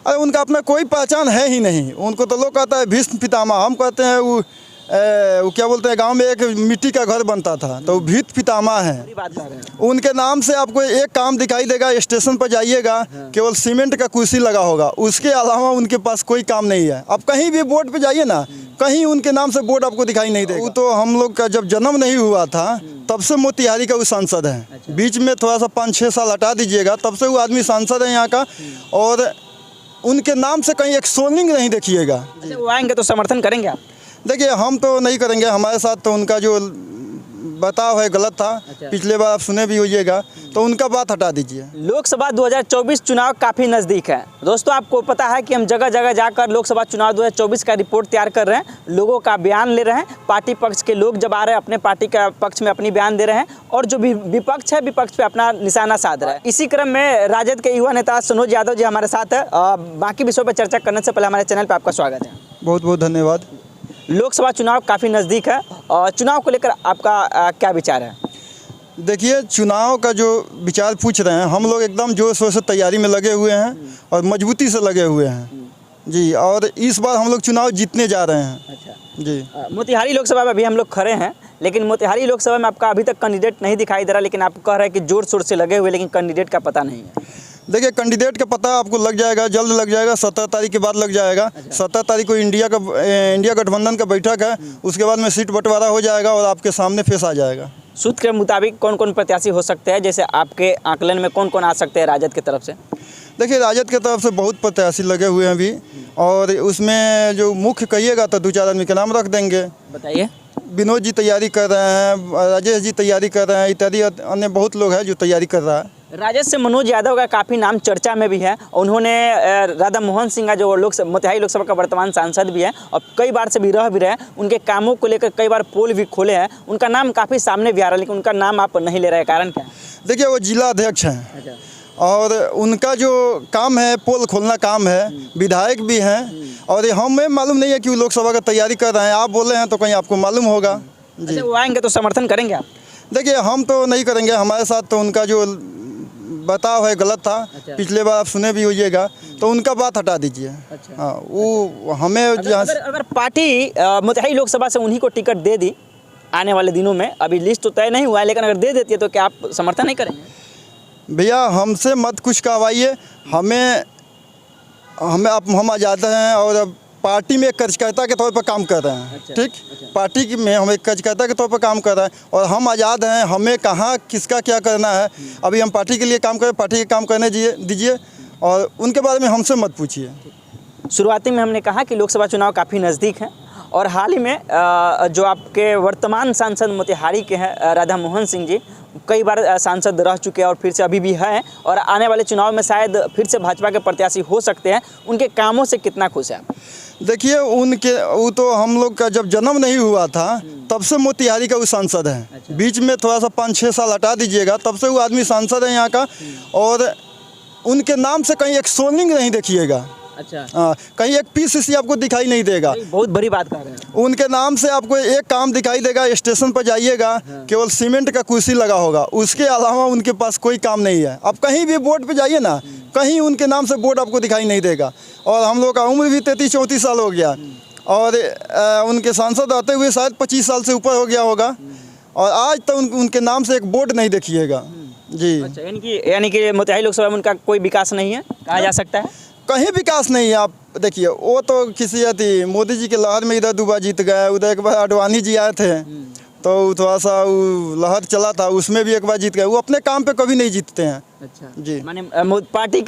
अरे उनका अपना कोई पहचान है ही नहीं। उनको तो लोग कहता है भीष्म पितामह, हम कहते हैं वो क्या बोलते हैं, गांव में एक मिट्टी का घर बनता था तो वो भीष्म पितामह है। उनके नाम से आपको एक काम दिखाई देगा, स्टेशन पर जाइएगा केवल सीमेंट का कुर्सी लगा होगा, उसके अलावा उनके पास कोई काम नहीं है। अब कहीं भी बोर्ड पे जाइए ना, कहीं उनके नाम से बोर्ड आपको दिखाई नहीं देगा। वो तो हम लोग का जब जन्म नहीं हुआ था तब से मोतिहारी का वो सांसद है। बीच में थोड़ा सा 5-6 साल हटा दीजिएगा, तब से वो आदमी सांसद है यहाँ का, और उनके नाम से कहीं एक सोनिंग नहीं देखिएगा। वो आएंगे तो समर्थन करेंगे आप? देखिए हम तो नहीं करेंगे, हमारे साथ तो उनका जो बताव है गलत था। पिछले बार आप सुने भी होइएगा, तो उनका बात हटा दीजिए। लोकसभा 2024 चुनाव काफ़ी नज़दीक है दोस्तों। आपको पता है कि हम जगह जगह जाकर लोकसभा चुनाव 2024 का रिपोर्ट तैयार कर रहे हैं, लोगों का बयान ले रहे हैं। पार्टी पक्ष के लोग जब आ रहे हैं अपने पार्टी का पक्ष में अपनी बयान दे रहे हैं, और जो भी विपक्ष है विपक्ष पे अपना निशाना साध रहा है। इसी क्रम में राजद के युवा नेता सनोज यादव जी हमारे साथ है। बाकी विषयों पर चर्चा करने से पहले हमारे चैनल पर आपका स्वागत है। बहुत बहुत धन्यवाद। लोकसभा चुनाव काफ़ी नज़दीक है, और चुनाव को लेकर आपका क्या विचार है? देखिए चुनाव का जो विचार पूछ रहे हैं, हम लोग एकदम जोर शोर से तैयारी में लगे हुए हैं और मजबूती से लगे हुए हैं जी। और इस बार हम लोग चुनाव जीतने जा रहे हैं। अच्छा जी। मोतिहारी लोकसभा में अभी हम लोग खड़े हैं, लेकिन मोतिहारी लोकसभा में आपका अभी तक कैंडिडेट नहीं दिखाई दे रहा, लेकिन आप कह रहे हैं कि जोर शोर से लगे हुए, लेकिन कैंडिडेट का पता नहीं है। देखिए कैंडिडेट का पता आपको लग जाएगा, जल्द लग जाएगा, 17 तारीख के बाद लग जाएगा। 17 तारीख को इंडिया गठबंधन का बैठक है, उसके बाद में सीट बंटवारा हो जाएगा और आपके सामने फेस आ जाएगा। सूत्र के मुताबिक कौन कौन प्रत्याशी हो सकते हैं, जैसे आपके आकलन में कौन कौन आ सकते हैं राजद की तरफ से? देखिए राजद की तरफ से बहुत प्रत्याशी लगे हुए हैं अभी, और उसमें जो मुख्य कहिएगा तो 2-4 आदमी के नाम रख देंगे। बताइए। विनोद जी तैयारी कर रहे हैं, राजेश जी तैयारी कर रहे हैं, इत्यादि अन्य बहुत लोग हैं जो तैयारी कर रहा है। राजद से मनोज यादव का काफ़ी नाम चर्चा में भी है। उन्होंने राधा मोहन सिंह जो मोतिहारी लोकसभा का वर्तमान सांसद भी है और कई बार से भी रह भी रहे हैं, उनके कामों को लेकर कई बार पोल भी खोले हैं। उनका नाम काफ़ी सामने भी आ रहा है, लेकिन उनका नाम आप नहीं ले रहे हैं, कारण क्या है? देखिए वो जिला अध्यक्ष हैं और उनका जो काम है पोल खोलना काम है, विधायक भी हैं, और हमें मालूम नहीं है कि वो लोकसभा का तैयारी कर रहे हैं। आप बोले हैं तो कहीं आपको मालूम होगा जी। अच्छा, वो आएंगे तो समर्थन करेंगे आप? देखिए हम तो नहीं करेंगे, हमारे साथ तो उनका जो बताव है गलत था। पिछले बार आप सुने भी होइएगा, तो उनका बात हटा दीजिए। हाँ वो हमें अगर पार्टी मोतिहारी लोकसभा से उन्हीं को टिकट दे दी आने वाले दिनों में, अभी लिस्ट तो तय नहीं हुआ है, लेकिन अगर दे देती है तो क्या आप समर्थन नहीं करेंगे? भैया हमसे मत कुछ कहवाइए, हम आज़ाद हैं और पार्टी में एक कार्यकर्ता के तौर पर काम कर रहे हैं। ठीक, पार्टी में हम एक कार्यकर्ता के तौर पर काम कर रहे हैं और हम आज़ाद हैं, हमें कहाँ किसका क्या करना है। अभी हम पार्टी के लिए काम करें, पार्टी के काम करने दीजिए, और उनके बारे में हमसे मत पूछिए। शुरुआती में हमने कहा कि लोकसभा चुनाव काफ़ी नज़दीक हैं, और हाल ही में जो आपके वर्तमान सांसद मोतिहारी के हैं राधा मोहन सिंह जी, कई बार सांसद रह चुके हैं और फिर से अभी भी हैं, और आने वाले चुनाव में शायद फिर से भाजपा के प्रत्याशी हो सकते हैं। उनके कामों से कितना खुश हैं? देखिए वो तो हम लोग का जब जन्म नहीं हुआ था तब से मोतिहारी का वो सांसद है। बीच में थोड़ा सा 5-6 साल हटा दीजिएगा, तब से वो आदमी सांसद है यहाँ का, और उनके नाम से कहीं एक सोनिंग नहीं देखिएगा। अच्छा। हाँ, कहीं एक पीसीसी आपको दिखाई नहीं देगा। बहुत बड़ी बात कर रहे हैं। उनके नाम से आपको एक काम दिखाई देगा, स्टेशन पर जाइएगा केवल सीमेंट का कुर्सी लगा होगा, उसके अलावा उनके पास कोई काम नहीं है। अब कहीं भी बोर्ड पे जाइए ना, कहीं उनके नाम से बोर्ड आपको दिखाई नहीं देगा। और हम लोग का उम्र भी 33-34 साल हो गया, और उनके सांसद आते हुए शायद 25 साल से ऊपर हो गया होगा, और आज तक उनके नाम से एक बोर्ड नहीं देखिएगा जी। अच्छा, यानी कि मोतिहारी लोकसभा में उनका कोई विकास नहीं है, कहा जा सकता है? कहीं विकास नहीं है। आप देखिए वो तो किसी मोदी जी के लहर में इधर 2 बार जीत गए, उधर एक बार अडवाणी जी आए थे तो थोड़ा सा वो लहर चला था, उसमें भी एक बार जीत गए। वो अपने काम पे कभी नहीं जीतते हैं। अच्छा जी, माने पार्टी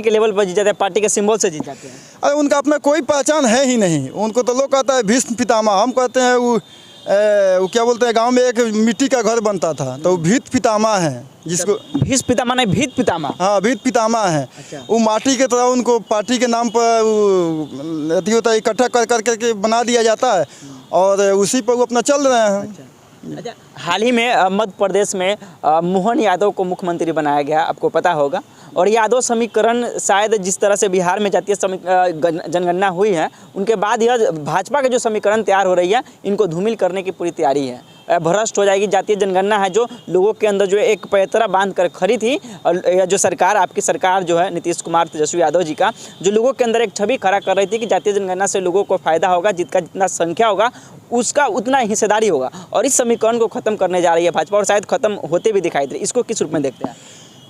के लेवल पर जीत जाते हैं, पार्टी के सिंबल से जीत जाते हैं। अरे उनका अपना कोई पहचान है ही नहीं। उनको तो लोग कहता है भीष्म पितामह, हम कहते हैं वो क्या बोलते हैं, गांव में एक मिट्टी का घर बनता था तो वो भीष्म पितामह है, जिसको भीष्म पितामह नहीं भीत पितामह। हाँ भीष्म पितामह है। अच्छा। वो माटी के तरह उनको पार्टी के नाम पर अथी होता है, इकट्ठा कर करके बना दिया जाता है, और उसी पर वो अपना चल रहे हैं। अच्छा, हाल ही में मध्य प्रदेश में मोहन यादव को मुख्यमंत्री बनाया गया, आपको पता होगा। और यादव समीकरण शायद जिस तरह से बिहार में जातीय जनगणना हुई है, उनके बाद यह भाजपा के जो समीकरण तैयार हो रही है, इनको धूमिल करने की पूरी तैयारी है। भ्रष्ट हो जाएगी। जातीय जनगणना है जो लोगों के अंदर जो है एक पैतरा बांध कर खड़ी थी, और जो सरकार, आपकी सरकार जो है नीतीश कुमार तेजस्वी यादव जी का, जो लोगों के अंदर एक छवि खड़ा कर रही थी कि जातीय जनगणना से लोगों को फायदा होगा, जितना संख्या होगा उसका उतना हिस्सेदारी होगा, और इस समीकरण को खत्म करने जा रही है भाजपा, और शायद खत्म होते भी दिखाई दे रही है। इसको किस रूप में देखते हैं?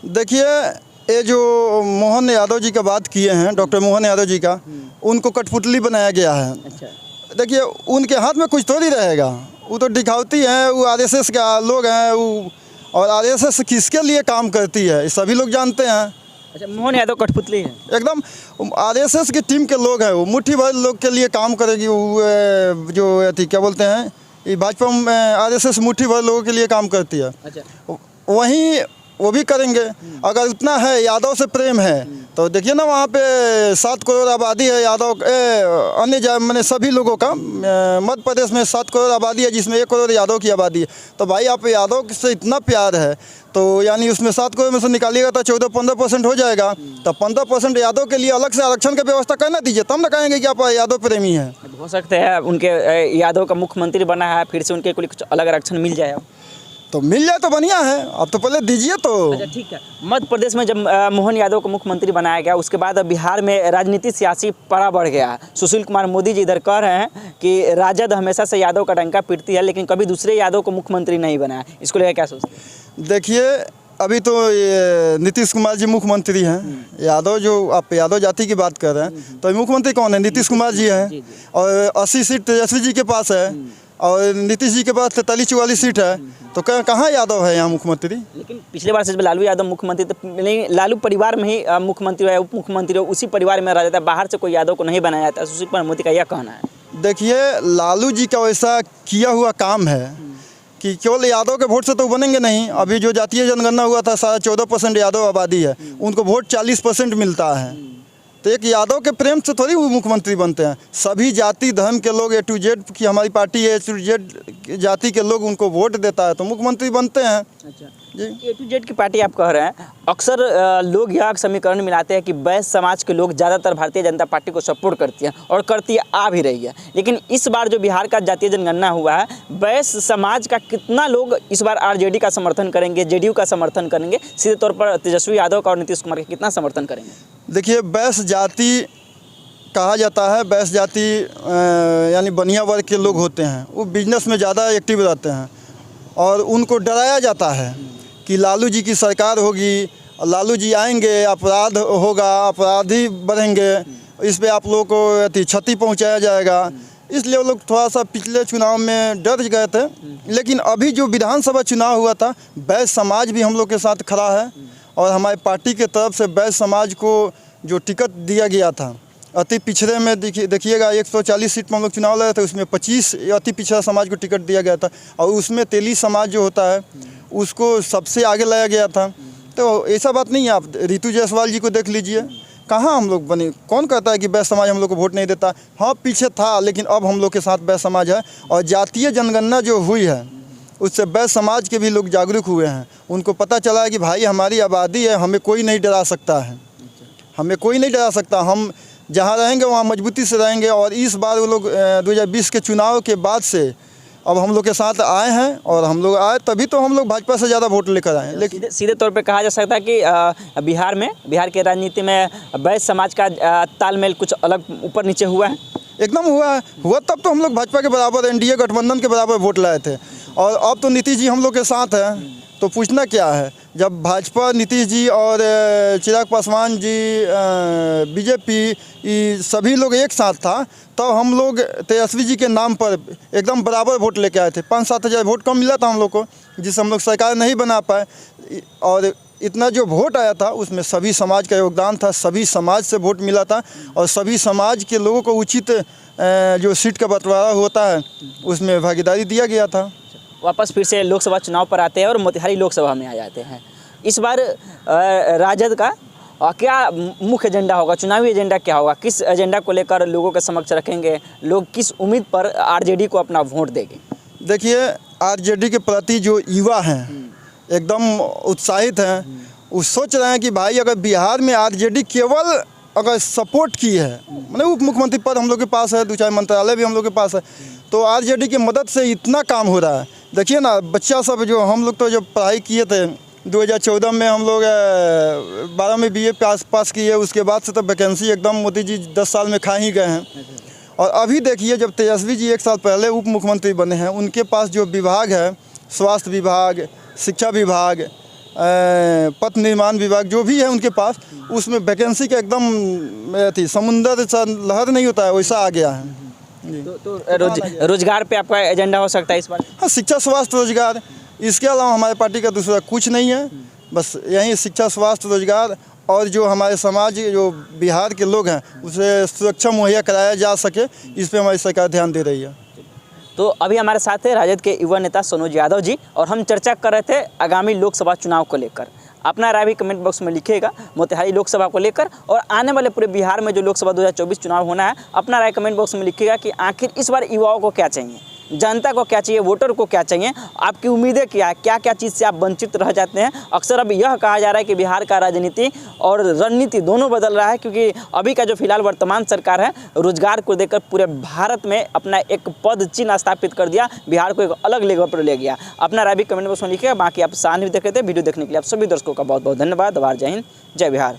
देखिए, ये जो मोहन यादव जी का बात किए हैं, डॉक्टर मोहन यादव जी का, उनको कठपुतली बनाया गया है। अच्छा, देखिए, उनके हाथ में कुछ थोड़ी रहेगा, वो तो दिखावती हैं, वो आरएसएस का लोग हैं वो, और आरएसएस किसके लिए काम करती है ये सभी लोग जानते हैं। अच्छा, मोहन यादव कठपुतली है? एकदम आरएसएस की टीम के लोग हैं, वो मुट्ठी भर लोग के लिए काम करेगी। वो जो अथी क्या बोलते हैं, ये भाजपा में आरएसएस मुट्ठी भर लोगों के लिए काम करती है। अच्छा, वहीं वो भी करेंगे। अगर उतना है, यादव से प्रेम है, तो देखिए ना, वहाँ पे 7 करोड़ आबादी है यादव, अन्य मैंने सभी लोगों का, मध्य प्रदेश में 7 करोड़ आबादी है, जिसमें 1 करोड़ यादव की आबादी है। तो भाई, आप यादव से इतना प्यार है, तो यानी उसमें 7 करोड़ में से निकालिएगा तो 14-15% हो जाएगा। तो 15% यादव के लिए अलग से आरक्षण की व्यवस्था करना दीजिए, तब ना कहेंगे कि आप यादव प्रेमी हैं। हो सकता है उनके यादव का मुख्यमंत्री बना है, फिर से उनके को कुछ अलग आरक्षण मिल जाए, तो मिल जाए तो बढ़िया है, आप तो पहले दीजिए तो। अच्छा, ठीक है। मध्य प्रदेश में जब मोहन यादव को मुख्यमंत्री बनाया गया, उसके बाद अब बिहार में राजनीति सियासी पारा बढ़ गया है। सुशील कुमार मोदी जी इधर कह रहे हैं कि राजद हमेशा से यादव का डंका पीटती है, लेकिन कभी दूसरे यादव को मुख्यमंत्री नहीं बनाया। इसको लेकर क्या सोचते हैं? देखिए, अभी तो ये नीतीश कुमार जी मुख्यमंत्री हैं। यादव, जो आप यादव जाति की बात कर रहे हैं, तो मुख्यमंत्री कौन है? नीतीश कुमार जी हैं, और 80 सीट तेजस्वी जी के पास है, और नीतीश जी के पास 43-44 सीट है। तो कहाँ यादव है यहाँ मुख्यमंत्री? लेकिन पिछले बार से जब लालू यादव मुख्यमंत्री, तो नहीं, लालू परिवार में ही मुख्यमंत्री है, उप मुख्यमंत्री हो, उसी परिवार में रह जाता है, बाहर से कोई यादव को नहीं बनाया जाता। सुशील कुमार मोदी का यह कहना है। देखिए, लालू जी का वैसा किया हुआ काम है कि केवल यादव के वोट से तो बनेंगे नहीं। अभी जो जातीय जनगणना हुआ था, 14% यादव आबादी है, उनको वोट 40% मिलता है। तो एक यादव के प्रेम से थोड़ी वो मुख्यमंत्री बनते हैं। सभी जाति धर्म के लोग, A to Z की हमारी पार्टी है, A to Z जाति के लोग उनको वोट देता है, तो मुख्यमंत्री बनते हैं। अच्छा जी, A to Z की पार्टी आप कह रहे हैं। अक्सर लोग यह समीकरण मिलाते हैं कि वैश्य समाज के लोग ज़्यादातर भारतीय जनता पार्टी को सपोर्ट करती हैं, और करती आ भी रही है। लेकिन इस बार जो बिहार का जातीय जनगणना हुआ है, वैश्य समाज का कितना लोग इस बार आरजेडी का समर्थन करेंगे, जेडीयू का समर्थन करेंगे, सीधे तौर पर तेजस्वी यादव का और नीतीश कुमार का कितना समर्थन करेंगे? देखिए, वैश्य जाति कहा जाता है, वैश्य जाति यानी बनिया वर्ग के लोग होते हैं, वो बिजनेस में ज़्यादा एक्टिव रहते हैं, और उनको डराया जाता है कि लालू जी की सरकार होगी, लालू जी आएंगे, अपराध होगा, अपराधी बढ़ेंगे, इस पे आप लोगों को क्षति पहुंचाया जाएगा। इसलिए वो लोग थोड़ा सा पिछले चुनाव में डर गए थे। लेकिन अभी जो विधानसभा चुनाव हुआ था, वैश्य समाज भी हम लोग के साथ खड़ा है, और हमारी पार्टी के तरफ से वैश्य समाज को जो टिकट दिया गया था, अति पिछड़े में देखिएगा 140 सीट में हम लोग चुनाव लड़े थे, उसमें 25 अति पिछड़ा समाज को टिकट दिया गया था, और उसमें तेली समाज जो होता है उसको सबसे आगे लाया गया था। तो ऐसा बात नहीं है, आप रितु जायसवाल जी को देख लीजिए, कहाँ हम लोग बने। कौन कहता है कि वैश्य समाज हम लोग को वोट नहीं देता? हाँ, पीछे था, लेकिन अब हम लोग के साथ वैश्य समाज है। और जातीय जनगणना जो हुई है, उससे वैश्य समाज के भी लोग जागरूक हुए हैं। उनको पता चला है कि भाई, हमारी आबादी है, हमें कोई नहीं डरा सकता है, हमें कोई नहीं डरा सकता, हम जहाँ रहेंगे वहाँ मजबूती से रहेंगे। और इस बार वो लोग 2020 के चुनाव के बाद से अब हम लोग के साथ आए हैं, और हम लोग आए तभी तो हम लोग भाजपा से ज़्यादा वोट लेकर आए। लेकिन सीधे तौर पे कहा जा सकता है कि बिहार के राजनीति में वैश्य समाज का तालमेल कुछ अलग ऊपर नीचे हुआ है। एकदम हुआ तब तो हम लोग भाजपा के बराबर, एनडीए गठबंधन के बराबर वोट लाए थे। और अब तो नीतीश जी हम लोग के साथ हैं, तो पूछना क्या है। जब भाजपा, नीतीश जी और चिराग पासवान जी, बीजेपी, ये सभी लोग एक साथ था, तो हम लोग तेजस्वी जी के नाम पर एकदम बराबर वोट लेके आए थे। 5-7 हज़ार वोट कम मिला था हम लोग को, जिससे हम लोग सरकार नहीं बना पाए। और इतना जो वोट आया था, उसमें सभी समाज का योगदान था, सभी समाज से वोट मिला था, और सभी समाज के लोगों को उचित जो सीट का बंटवारा होता है, उसमें भागीदारी दिया गया था। वापस फिर से लोकसभा चुनाव पर आते हैं और मोतिहारी लोकसभा में आ जाते हैं। इस बार राजद का क्या मुख्य एजेंडा होगा, चुनावी एजेंडा क्या होगा, किस एजेंडा को लेकर लोगों के समक्ष रखेंगे, लोग किस उम्मीद पर आरजेडी को अपना वोट देंगे? देखिए, आरजेडी के प्रति जो युवा हैं एकदम उत्साहित हैं। वो सोच रहे हैं कि भाई, अगर बिहार में आरजेडी केवल अगर सपोर्ट की है, मतलब उप मुख्यमंत्री पद हम लोग के पास है, 2-4 मंत्रालय भी हम लोग के पास है, तो आरजेडी की मदद से इतना काम हो रहा है देखिए ना, बच्चा सब जो हम लोग तो जब पढ़ाई किए थे 2014 में हम लोग 12 में BA पास किए, उसके बाद से तो वैकेंसी एकदम मोदी जी 10 साल में खा ही गए हैं। और अभी देखिए, जब तेजस्वी जी 1 साल पहले उप मुख्यमंत्री बने हैं, उनके पास जो विभाग है, स्वास्थ्य विभाग, शिक्षा विभाग, पथ निर्माण विभाग, जो भी है उनके पास, उसमें वैकेंसी का एकदम थी समुंदर सा लहर नहीं होता है, वैसा आ गया है जी। तो रोजगार पे आपका एजेंडा हो सकता है इस बार? हाँ, शिक्षा स्वास्थ्य रोजगार, इसके अलावा हमारे पार्टी का दूसरा कुछ नहीं है। बस यही शिक्षा स्वास्थ्य रोजगार, और जो हमारे समाज, जो बिहार के लोग हैं, उसे सुरक्षा मुहैया कराया जा सके, इस पे हमारी सरकार ध्यान दे रही है। तो अभी हमारे साथ है राजद के युवा नेता सनोज यादव जी, और हम चर्चा कर रहे थे आगामी लोकसभा चुनाव को लेकर। अपना राय भी कमेंट बॉक्स में लिखिएगा मोतिहारी लोकसभा को लेकर, और आने वाले पूरे बिहार में जो लोकसभा 2024 चुनाव होना है, अपना राय कमेंट बॉक्स में लिखिएगा कि आखिर इस बार युवाओं को क्या चाहिए, जनता को क्या चाहिए, वोटर को क्या चाहिए, आपकी उम्मीदें क्या है, क्या क्या चीज़ से आप वंचित रह जाते हैं। अक्सर अब यह कहा जा रहा है कि बिहार का राजनीति और रणनीति दोनों बदल रहा है, क्योंकि अभी का जो फिलहाल वर्तमान सरकार है, रोजगार को देकर पूरे भारत में अपना एक पद चिन्ह स्थापित कर दिया, बिहार को एक अलग लेवल पर ले गया। अपना राय भी कमेंट बॉक्स में लिखिएगा। बाकी आप साथ भी देख रहे थे, वीडियो देखने के लिए आप सभी दर्शकों का बहुत बहुत धन्यवाद। जय हिंद, जय बिहार।